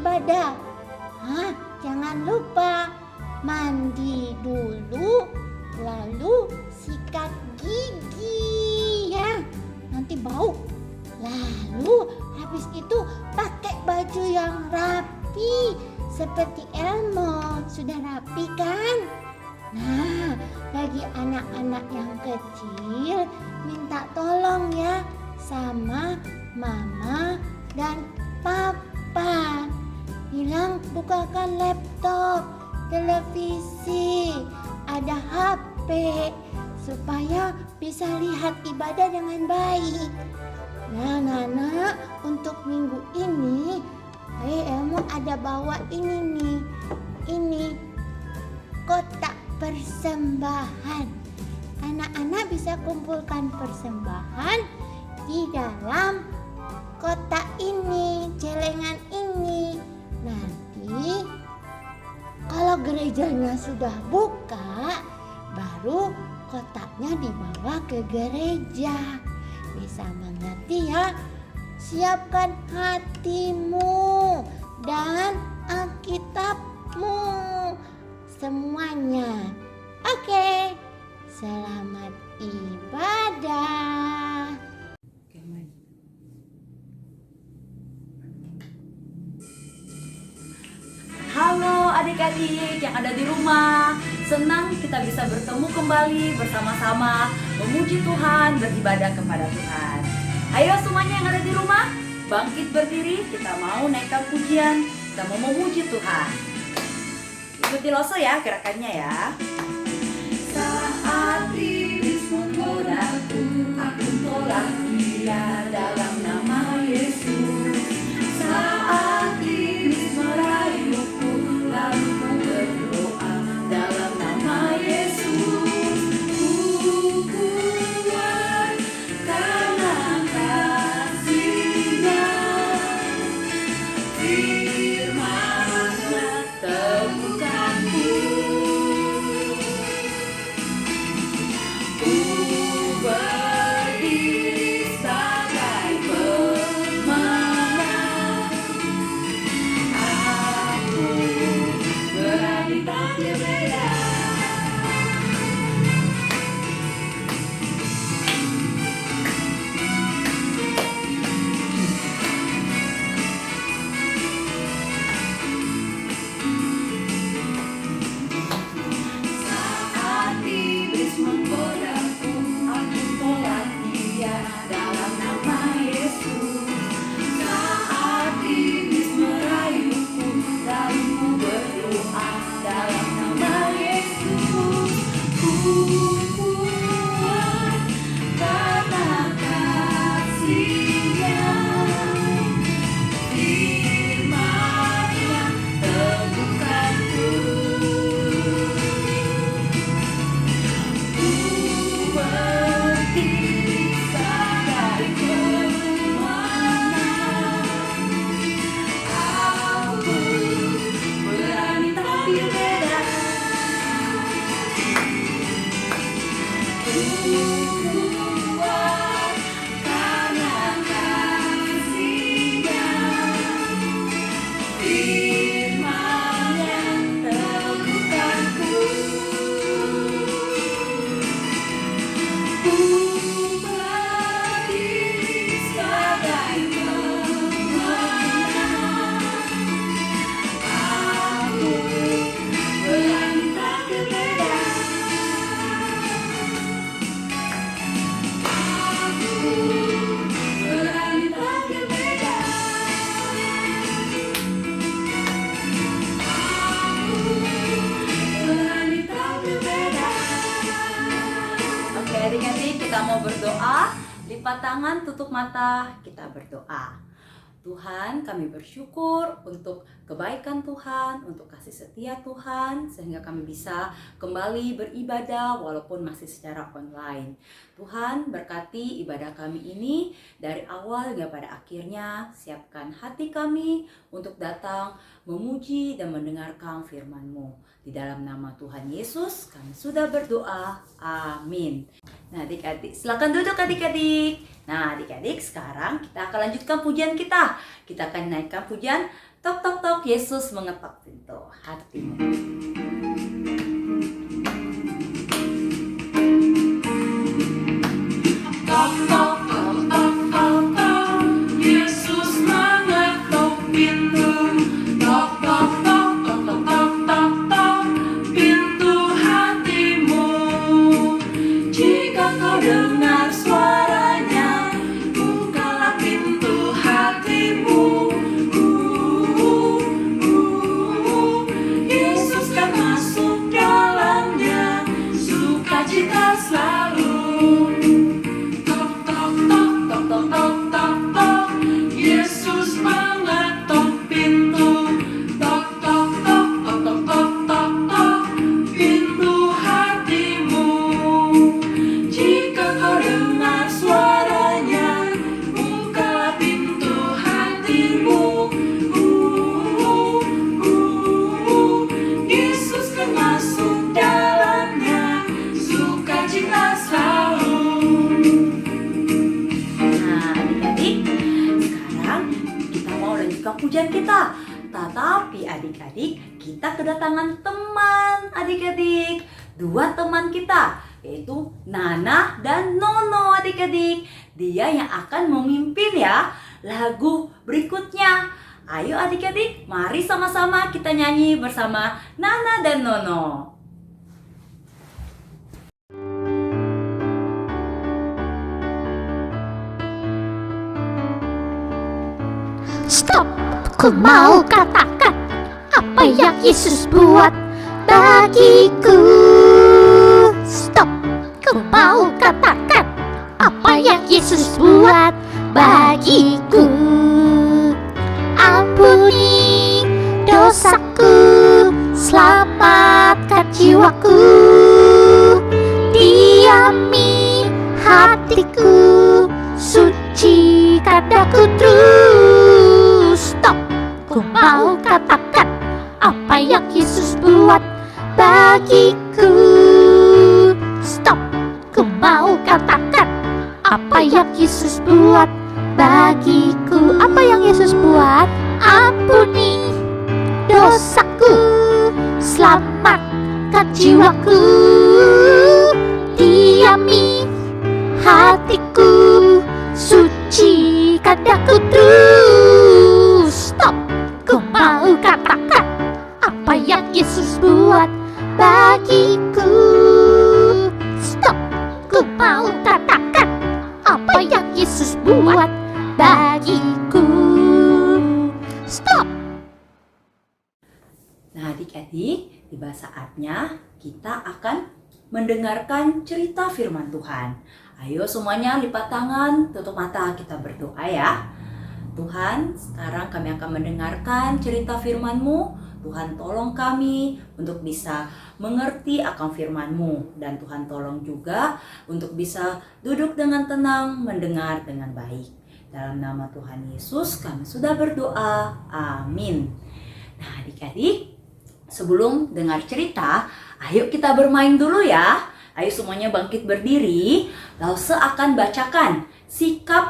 ibadah. Jangan lupa mandi dulu, lalu sikat gigi ya, nanti bau. Lalu habis itu pakai baju yang rapi seperti Elmo. Sudah rapi kan? Nah, bagi anak-anak yang kecil minta tolong ya sama mama dan papa. Bilang bukakan laptop, televisi, ada HP supaya bisa lihat ibadah dengan baik. Nah, Nana, untuk minggu ini Elmo ada bawa ini nih. Ini kotak persembahan. Anak-anak bisa kumpulkan persembahan di dalam kotak ini, celengan ini. Nanti kalau gerejanya sudah buka, baru kotaknya dibawa ke gereja. Bisa mengerti ya? Siapkan hatimu dan Alkitabmu semuanya. Oke, selamat ibadah. Halo adik-adik yang ada di rumah. Senang kita bisa bertemu kembali bersama-sama memuji Tuhan, beribadah kepada Tuhan. Ayo semuanya yang ada di rumah, bangkit berdiri, kita mau naikkan pujian, kita mau memuji Tuhan. Ikuti Loso ya gerakannya ya. Saat iblis menggodaku, aku tolak dia dalam nama Yesus. Saat iblis merayuku, lalu ku berdoa dalam nama Yesus. Ku kuat karena kasih-Nya, firman-Nya teguhkanku. Ku berdiri sebagai pemenang. Aku berani tampil beda. Saat iblis menggodaku, aku tolak dia dalam nama Yesus. Saat iblis merayuku, lalu ku berdoa dalam nama Yesus. Ku kuat karena kasih-Nya, firman-Nya teguhkanku. Ku berdiri sebagai pemenang. Aku berani tampil beda. Ku kuat karena kasih-Nya, firman-Nya teguhkanku. Ku berdiri sebagai pemenang. Aku berani tampil beda. Aku berani tampil beda. Aku berani tampil beda. Oke adik-adik, kita mau berdoa. Lipat tangan, tutup mata, kita berdoa. Tuhan, kami bersyukur untuk kebaikan Tuhan, untuk kasih setia Tuhan, sehingga kami bisa kembali beribadah walaupun masih secara online. Tuhan, berkati ibadah kami ini dari awal hingga pada akhirnya. Siapkan hati kami untuk datang memuji dan mendengarkan firman-Mu. Di dalam nama Tuhan Yesus, kami sudah berdoa. Amin. Nah adik-adik, silakan duduk adik-adik. Nah adik-adik, sekarang kita akan lanjutkan pujian kita. Kita akan naikkan pujian Tok tok tok, Yesus mengetok pintu hatimu. Tok tok tok tok tok tok, Yesus mengetuk pintu. Tok tok tok tok tok tok tok tok, pintu hatimu. Jika kau dengar suaranya, bukalah pintu hatimu. Yesus kan masuk dalamnya, sukacita selalu. Tok tok tok tok tok tok tok tok, Yesus mengetuk pintu. Tok tok tok tok tok tok tok tok, pintu hatimu. Jika kau dengar suaranya, bukalah pintu hatimu. Yesus kan masuk dalamnya, sukacita selalu. Nah, adik-adik, sekarang kita mau lanjutkan pujian kita. Tetapi adik-adik, kita kedatangan teman adik-adik. Dua teman kita, yaitu Nana dan Nono adik-adik. Dia yang akan memimpin ya lagu berikutnya. Ayo adik-adik, mari sama-sama kita nyanyi bersama Nana dan Nono. Stop, ku mau katakan apa yang Yesus buat bagiku. Stop, ku mau katakan apa yang Yesus buat bagiku. Ampuni dosaku, selamatkan jiwaku, diami hatiku, sucikan daku terus. Stop, ku mau katakan apa yang Yesus buat bagiku. Stop, ku mau katakan apa yang Yesus buat bagiku. Apa yang Yesus buat? Ampuni dosaku, selamatkan jiwaku, diami hatiku, sucikan daku terus. Stop, ku mau katakan apa yang Yesus buat bagiku. Stop, ku mau katakan apa yang Yesus buat bagiku. Stop. Nah adik-adik, tiba saatnya kita akan mendengarkan cerita firman Tuhan. Ayo semuanya lipat tangan, tutup mata, kita berdoa ya. Tuhan, sekarang kami akan mendengarkan cerita firman-Mu. Tuhan tolong kami untuk bisa mengerti akan firman-Mu. Dan Tuhan tolong juga untuk bisa duduk dengan tenang, mendengar dengan baik. Dalam nama Tuhan Yesus kami sudah berdoa. Amin. Nah adik-adik, sebelum dengar cerita, ayo kita bermain dulu ya. Ayo semuanya bangkit berdiri. Lause akan bacakan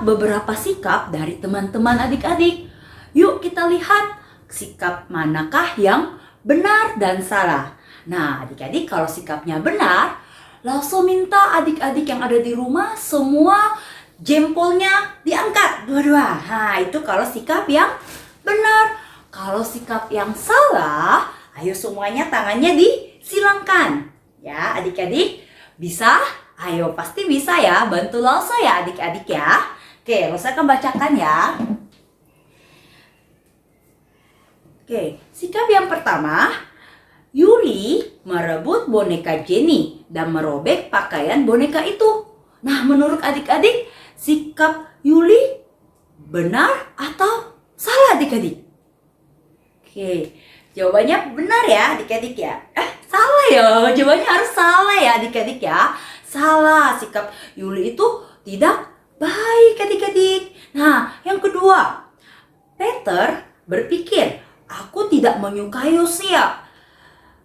beberapa sikap dari teman-teman adik-adik. Yuk kita lihat sikap manakah yang benar dan salah. Nah adik-adik, kalau sikapnya benar, Lause minta adik-adik yang ada di rumah semua jempolnya diangkat dua-dua. Nah itu kalau sikap yang benar. Kalau sikap yang salah, ayo semuanya tangannya disilangkan. Ya adik-adik, bisa? Ayo pasti bisa ya, bantu Lause ya adik-adik ya. Oke, Lause akan bacakan ya. Oke, sikap yang pertama, Yuli merebut boneka Jenny dan merobek pakaian boneka itu. Nah menurut adik-adik, sikap Yuli benar atau salah adik-adik? Oke, jawabannya benar ya adik-adik ya. Salah ya, jawabannya harus salah ya adik-adik ya. Salah, sikap Yuli itu tidak baik adik-adik. Nah, yang kedua, Peter berpikir, aku tidak menyukai Yosia.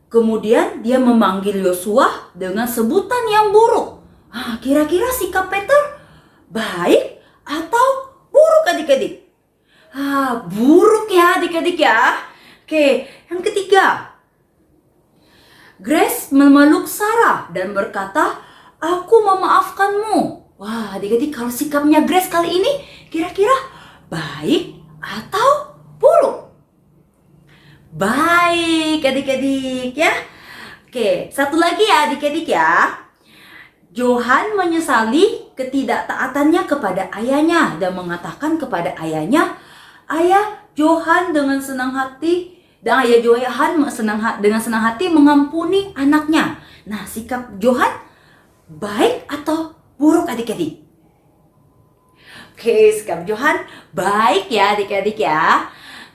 Kemudian dia memanggil Yosua dengan sebutan yang buruk. Nah, kira-kira sikap Peter baik atau buruk adik-adik? Buruk ya adik-adik ya. Oke, yang ketiga. Grace memeluk Sarah dan berkata, "Aku memaafkanmu." Wah, adik-adik, kalau sikapnya Grace kali ini kira-kira baik atau buruk? Baik adik-adik ya. Oke, satu lagi ya adik-adik ya. Johan menyesali ketidaktaatannya kepada ayahnya dan mengatakan kepada ayahnya, "Ayah, Johan dengan senang hati dan ayah Johan dengan senang hati mengampuni anaknya." Nah, sikap Johan baik atau buruk adik-adik? Oke, sikap Johan baik ya adik-adik ya.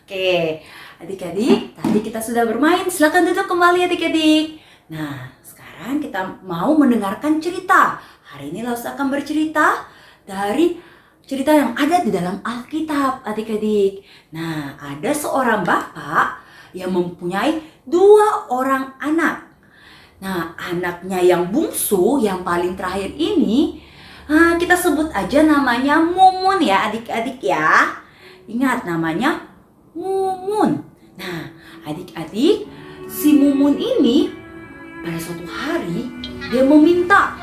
Oke, adik-adik, tadi kita sudah bermain. Silakan duduk kembali adik-adik. Nah, sekarang kita mau mendengarkan cerita. Hari ini Laus akan bercerita dari cerita yang ada di dalam Alkitab adik-adik. Nah, ada seorang bapak yang mempunyai 2 orang anak. Nah, anaknya yang bungsu, yang paling terakhir ini, kita sebut aja namanya Mumun ya adik-adik ya. Ingat namanya Mumun. Nah, adik-adik, si Mumun ini pada suatu hari dia meminta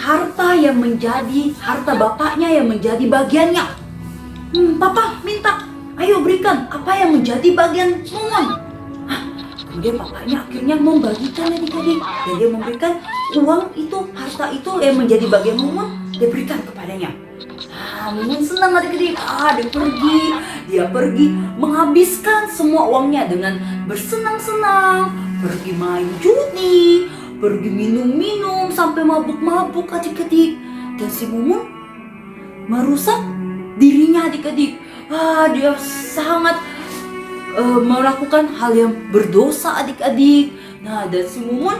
harta bapaknya yang menjadi bagiannya. Papa minta, ayo berikan apa yang menjadi bagian Mumun. Kemudian bapaknya akhirnya membagikan adik-adik, dan dia memberikan uang itu, harta itu yang menjadi bagian Mumun, dia berikan kepadanya. Mumun senang adik-adik. Dia pergi menghabiskan semua uangnya dengan bersenang-senang, pergi main judi, pergi minum-minum sampai mabuk-mabuk adik-adik. Dan si Mumun merusak dirinya adik-adik. Dia sangat melakukan hal yang berdosa adik-adik. Nah, dan si Mumun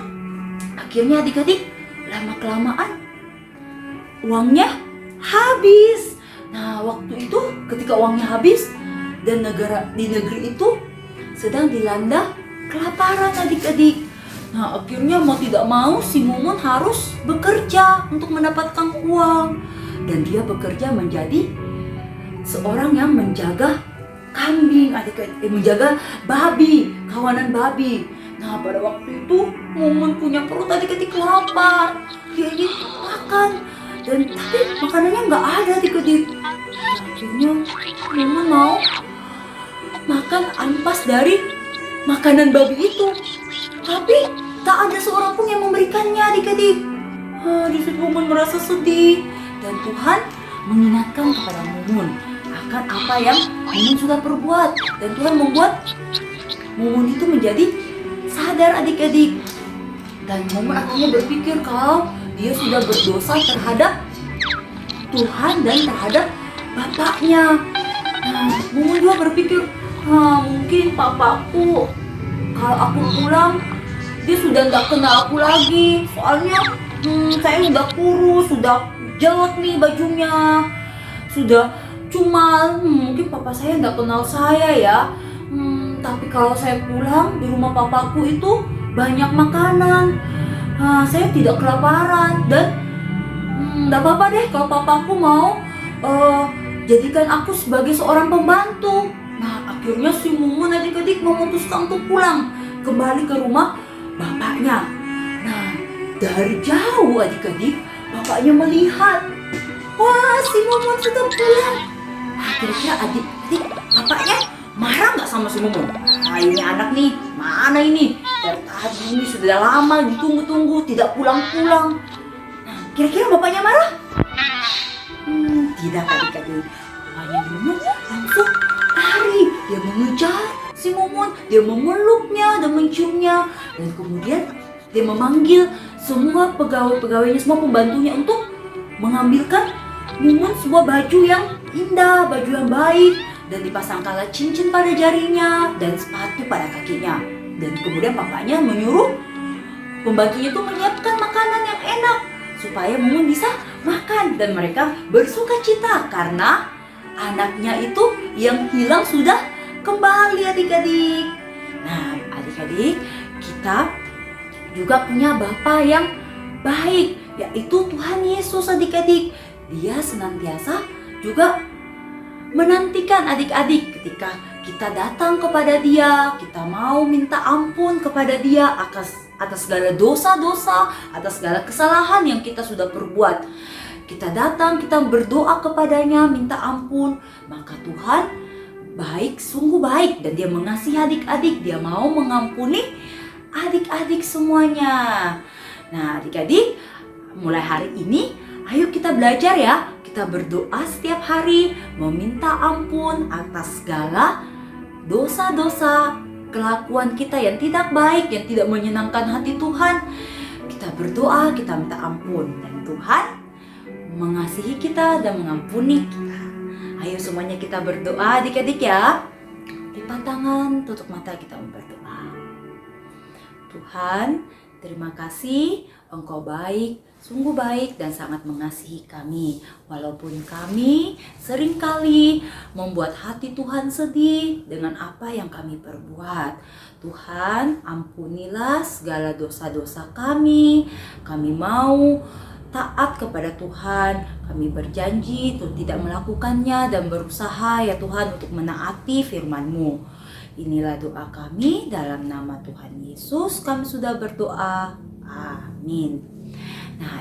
akhirnya adik-adik lama-kelamaan uangnya habis. Nah, waktu itu ketika uangnya habis dan di negeri itu sedang dilanda kelaparan adik-adik. Nah, akhirnya mau tidak mau si Mumun harus bekerja untuk mendapatkan uang. Dan dia bekerja menjadi seorang yang menjaga kambing adik-adik, menjaga babi, kawanan babi. Nah, pada waktu itu Mumun punya perut adik-adik, lapar. Dia ingin makan, dan tapi makanannya nggak ada adik-adik. Akhirnya Mumun mau makan ampas dari makanan babi itu, tapi tak ada seorang pun yang memberikannya adik-adik. Di situ Mumun merasa sedih, dan Tuhan mengingatkan kepada Mumun akan apa yang Mumun sudah perbuat, dan Tuhan membuat Mumun itu menjadi sadar adik-adik. Dan Mumun akhirnya berpikir kalau dia sudah berdosa terhadap Tuhan dan terhadap bapaknya. Mumun juga berpikir, mungkin papaku kalau aku pulang dia sudah nggak kenal aku lagi. Soalnya saya udah kurus, sudah jelek nih bajunya, sudah cumal. Mungkin papa saya nggak kenal saya ya. Tapi kalau saya pulang di rumah papaku itu banyak makanan. Saya tidak kelaparan, dan nggak apa-apa deh kalau papaku mau jadikan aku sebagai seorang pembantu. Nah, akhirnya si Mumun adik-adik memutuskan untuk pulang kembali ke rumah bapaknya. Nah, dari jauh adik-adik, bapaknya melihat, wah, si Mumun sudah pulang. Kira-kira adik-adik bapaknya marah nggak sama si Mumun? Ini anak nih, mana ini? Dari tadi ini sudah lama ditunggu-tunggu, tidak pulang-pulang. Nah, kira-kira bapaknya marah? Tidak adik-adik. Bapaknya Mumun langsung lari. Dia mengejar si Mumun, dia memeluknya dan menciumnya. Dan kemudian dia memanggil semua pegawai-pegawainya, semua pembantunya untuk mengambilkan Mumun sebuah baju yang indah, baju yang baik, dan dipasangkanlah cincin pada jarinya dan sepatu pada kakinya. Dan kemudian bapaknya menyuruh pembantunya itu menyiapkan makanan yang enak supaya Mumun bisa makan, dan mereka bersuka cita karena anaknya itu yang hilang sudah kembali adik-adik. Nah, adik-adik, kita juga punya Bapa yang baik, yaitu Tuhan Yesus adik-adik. Dia senantiasa juga menantikan adik-adik ketika kita datang kepada Dia, kita mau minta ampun kepada Dia atas segala dosa-dosa, atas segala kesalahan yang kita sudah perbuat. Kita datang, kita berdoa kepadanya, minta ampun, maka Tuhan baik, sungguh baik, dan Dia mengasihi adik-adik, Dia mau mengampuni adik-adik semuanya. Nah, adik-adik, mulai hari ini ayo kita belajar ya. Kita berdoa setiap hari, meminta ampun atas segala dosa-dosa, kelakuan kita yang tidak baik, yang tidak menyenangkan hati Tuhan. Kita berdoa, kita minta ampun, dan Tuhan mengasihi kita dan mengampuni kita. Ayo semuanya kita berdoa adik-adik ya. Lipat tangan, tutup mata, kita berdoa. Tuhan, terima kasih, Engkau baik, sungguh baik dan sangat mengasihi kami. Walaupun kami seringkali membuat hati Tuhan sedih dengan apa yang kami perbuat. Tuhan, ampunilah segala dosa-dosa kami. Kami mau taat kepada Tuhan. Kami berjanji untuk tidak melakukannya dan berusaha ya Tuhan untuk menaati firman-Mu. Inilah doa kami dalam nama Tuhan Yesus. Kami sudah berdoa. Amin. Nah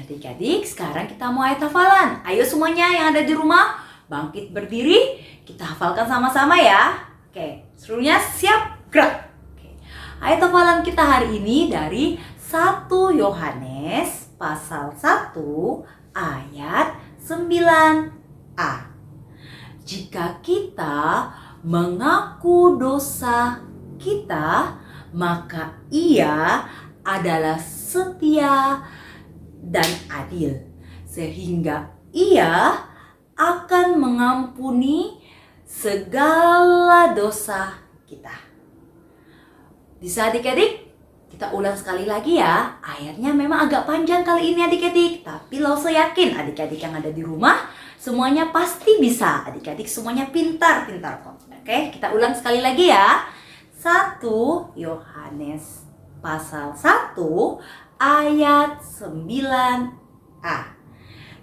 adik-adik, sekarang kita mau ayat hafalan. Ayo semuanya yang ada di rumah, bangkit berdiri. Kita hafalkan sama-sama ya. Oke, seluruhnya siap, gerak. Oke. Ayat hafalan kita hari ini dari 1 Yohanes pasal 1 ayat 9a. Jika kita mengaku dosa kita, maka Ia adalah setia dan adil, sehingga Ia akan mengampuni segala dosa kita. Bisa adik-adik? Kita ulang sekali lagi ya. Ayatnya memang agak panjang kali ini adik-adik, tapi Lause yakin adik-adik yang ada di rumah semuanya pasti bisa. Adik-adik semuanya pintar-pintar kok. Oke, kita ulang sekali lagi ya. 1 Yohanes pasal 1 ayat 9a.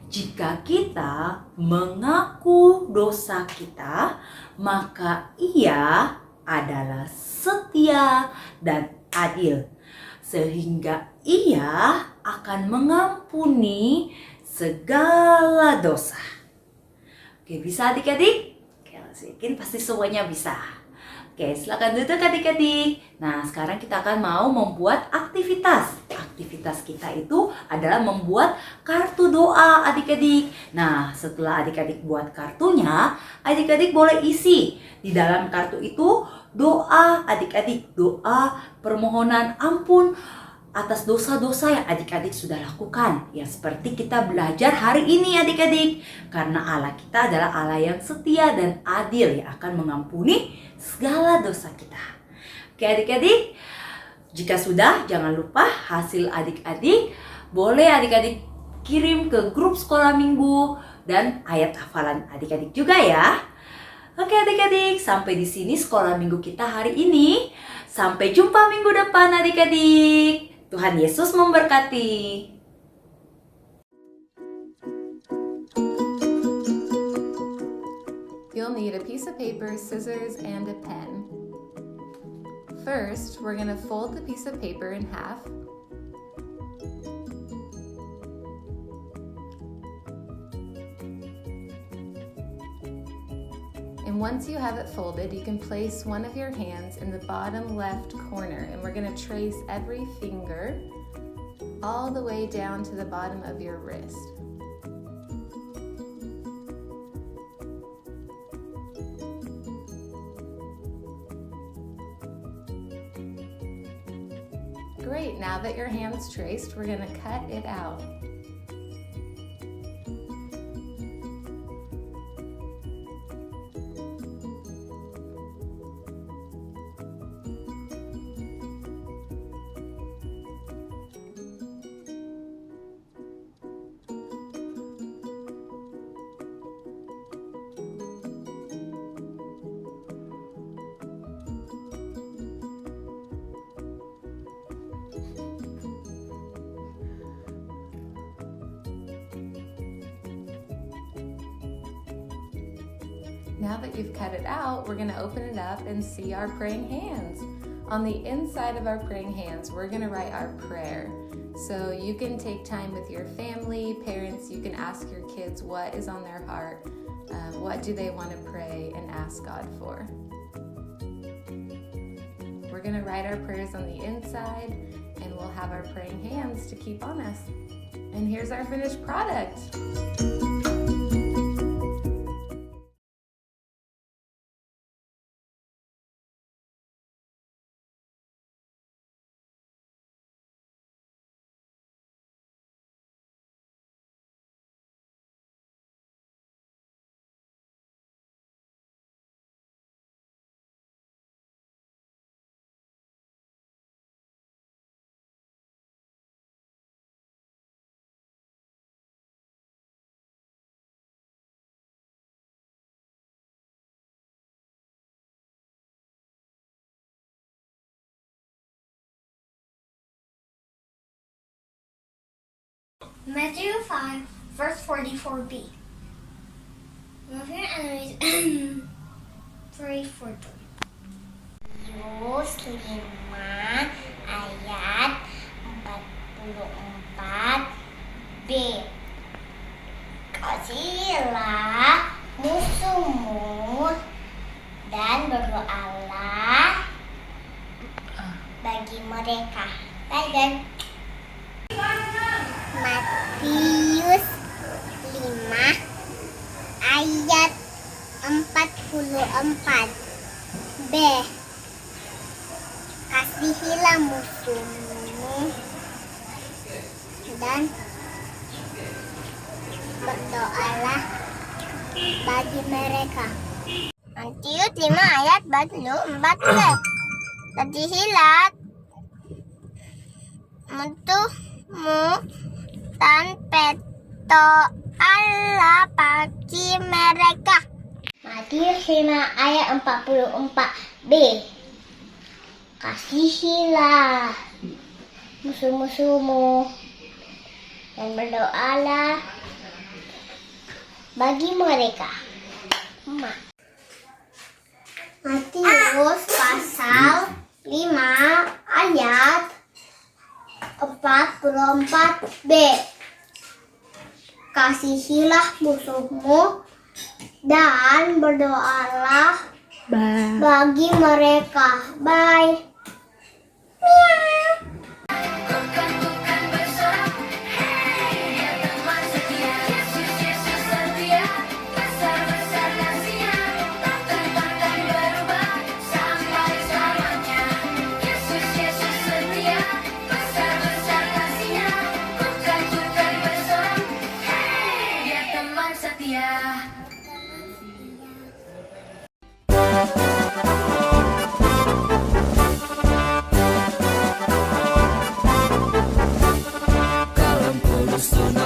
Jika kita mengaku dosa kita, maka Ia adalah setia dan adil, sehingga Ia akan mengampuni segala dosa. Oke, bisa adik-adik? Oke, yakin pasti semuanya bisa. Oke, silakan duduk adik-adik. Nah, sekarang kita akan mau membuat aktivitas. Aktivitas kita itu adalah membuat kartu doa adik-adik. Nah, setelah adik-adik buat kartunya, adik-adik boleh isi. Di dalam kartu itu doa adik-adik, doa permohonan ampun atas dosa-dosa yang adik-adik sudah lakukan. Yang seperti kita belajar hari ini adik-adik. Karena Allah kita adalah Allah yang setia dan adil yang akan mengampuni segala dosa kita. Oke adik-adik, jika sudah jangan lupa hasil adik-adik boleh adik-adik kirim ke grup sekolah minggu dan ayat hafalan adik-adik juga ya. Oke adik-adik, sampai di sini sekolah minggu kita hari ini. Sampai jumpa minggu depan adik-adik. Tuhan Yesus memberkati. You'll need a piece of paper, scissors, and a pen. First, we're going to fold the piece of paper in half. And once you have it folded, you can place one of your hands in the bottom left corner, and we're going to trace every finger all the way down to the bottom of your wrist. Great, now that your hand's traced, we're going to cut it out. Now that you've cut it out, we're going to open it up and see our praying hands. On the inside of our praying hands, we're going to write our prayer. So you can take time with your family, parents, you can ask your kids what is on their heart, what do they want to pray and ask God for. We're going to write our prayers on the inside and we'll have our praying hands to keep on us. And here's our finished product. Matthew 5, verse 44b. Love your enemies and pray for them. Matius 5 ayat 44b. Kasihilah musuhmu dan berdoalah bagi mereka. Dan Matius 5 ayat 44b. Kasihilah musuhmu dan berdoalah bagi mereka. Matius 5 ayat 44b. Kasihilah musuhmu dan berdoalah bagi mereka. Matius 5 ayat 44b. Kasihilah musuh-musuhmu dan berdoalah bagi mereka. Matius pasal 5 ayat 44b. Kasihilah musuhmu dan berdoalah bagi mereka. Bye.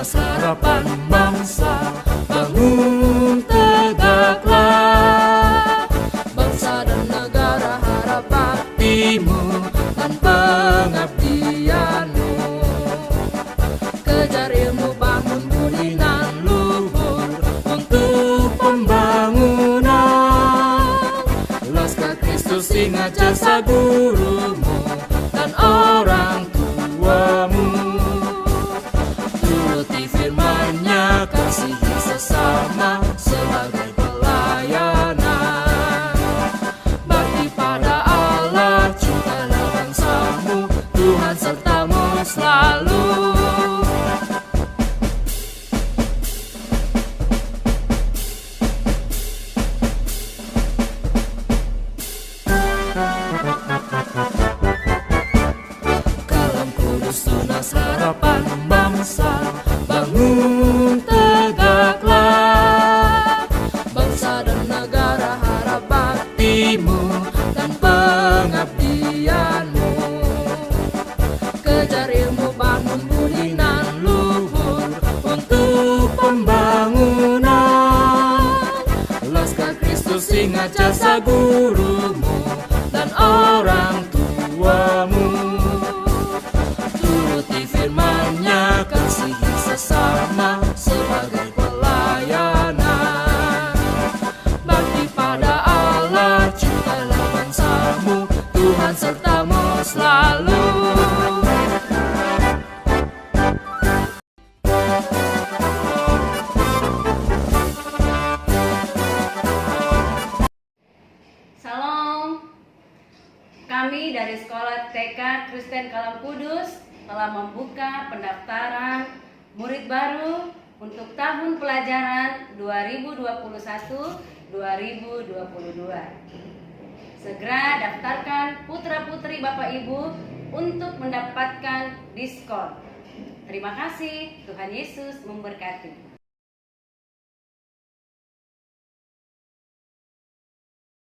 Harapan bangsa, bangun tegaklah. Bangsa dan negara harap baktimu dan pengabdianmu. Kejar ilmu, bangun budi nan luhur untuk pembangunan. Laskar Kristus, ingat jasa gurumu dan orang tuamu. Firman-Nya, kasihi sesama sebagai pelayanan. Bakti pada Allah, cintalah bangsamu, Tuhan sertamu selalu. Kalam kudus Kami dari Sekolah TK Kristen Kalam Kudus telah membuka pendaftaran murid baru untuk tahun pelajaran 2021-2022. Segera daftarkan putra-putri Bapak Ibu untuk mendapatkan diskon. Terima kasih, Tuhan Yesus memberkati.